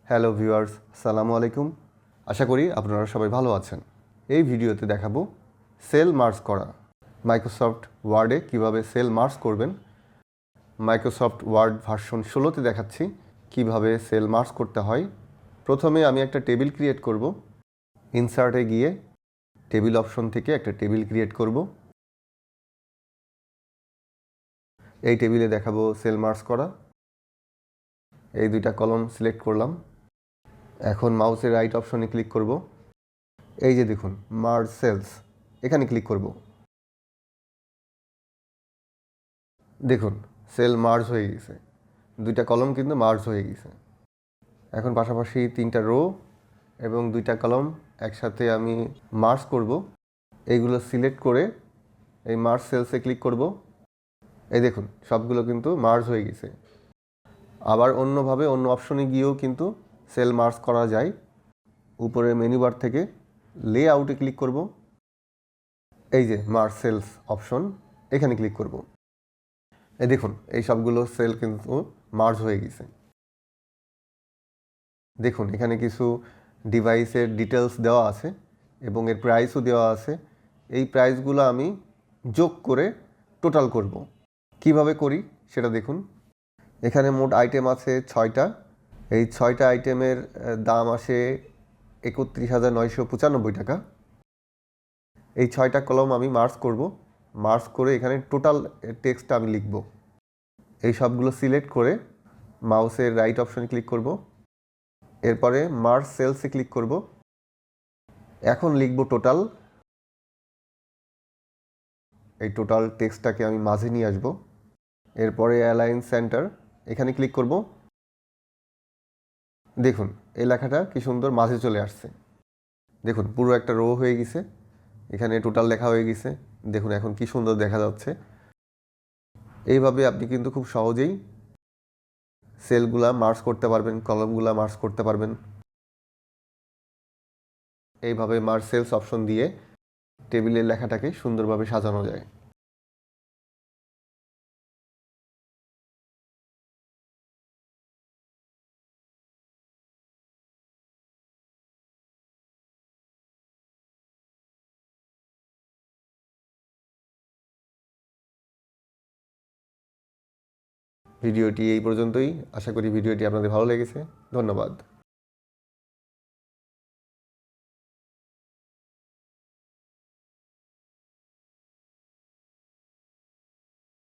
Hello viewers, আসসালামু আলাইকুম। আশা করি আপনারা সবাই ভালো আছেন। এই ভিডিওতে দেখাবো সেল মার্জ করা। মাইক্রোসফট ওয়ার্ডে কিভাবে সেল মার্জ করবেন। মাইক্রোসফট ওয়ার্ড ভার্সন 16তে দেখাচ্ছি কিভাবে সেল মার্জ করতে হয়। প্রথমে আমি একটা টেবিল ক্রিয়েট করব। ইনসার্টে গিয়ে টেবিল অপশন থেকে একটা টেবিল ক্রিয়েট করব। এই টেবিলে দেখাবো সেল মার্জ করা। এই দুইটা কলম সিলেক্ট করলাম। এখন মাউসের রাইট অপশনে ক্লিক করব। এই যে দেখুন মার্জ সেলস, এখানে ক্লিক করব। দেখুন সেল মার্জ হয়ে গেছে, দুইটা কলম কিন্তু মার্জ হয়ে গেছে। এখন পাশাপাশি তিনটা রো এবং দুইটা কলম একসাথে আমি মার্জ করব। এইগুলো সিলেক্ট করে এই মার্জ সেলসে ক্লিক করব। এই দেখুন সবগুলো কিন্তু মার্জ হয়ে গেছে। আবার অন্যভাবে অন্য অপশনে গিয়েও কিন্তু সেল মার্জ করা যায়। উপরের মেনু বার থেকে লেআউটে ক্লিক করব। এই যে মার্জ সেলস অপশন, এখানে ক্লিক করব। এই দেখুন এই সবগুলো সেল কিন্তু মার্জ হয়ে গেছে। দেখুন এখানে কিছু ডিভাইসের ডিটেলস দেওয়া আছে এবং এর প্রাইসও দেওয়া আছে। এই প্রাইসগুলো আমি যোগ করে টোটাল করব। কিভাবে করি সেটা দেখুন। এখানে মোট আইটেম আছে 6টা। এই 6টা আইটেমের দাম আসে 31,995 টাকা। এই 6টা কলম আমি মার্জ করব। মার্জ করে এখানে টোটাল টেক্সটটা আমি লিখব। এই সবগুলো সিলেক্ট করে মাউসের রাইট অপশনে ক্লিক করব। এরপরে মার্জ সেলসে ক্লিক করব। এখন লিখব টোটাল। এই টোটাল টেক্সটটাকে আমি মাঝে নিয়ে আসব। এরপরে অ্যালাইন সেন্টার, এখানে ক্লিক করব। দেখুন এই লেখাটা কি সুন্দর মাঝে চলে আসছে। দেখুন পুরো একটা রো হয়ে গেছে, এখানে টোটাল লেখা হয়ে গেছে। দেখুন এখন কি সুন্দর দেখা যাচ্ছে। এইভাবে আপনি কিন্তু খুব সহজেই সেলগুলা মার্জ করতে পারবেন, কলমগুলা মার্জ করতে পারবেন। এইভাবে মার্জ সেলস অপশন দিয়ে টেবিলের লেখাটাকে সুন্দরভাবে সাজানো যায়। ভিডিওটি এই পর্যন্তই। আশা করি ভিডিওটি আপনাদের ভালো লেগেছে। ধন্যবাদ।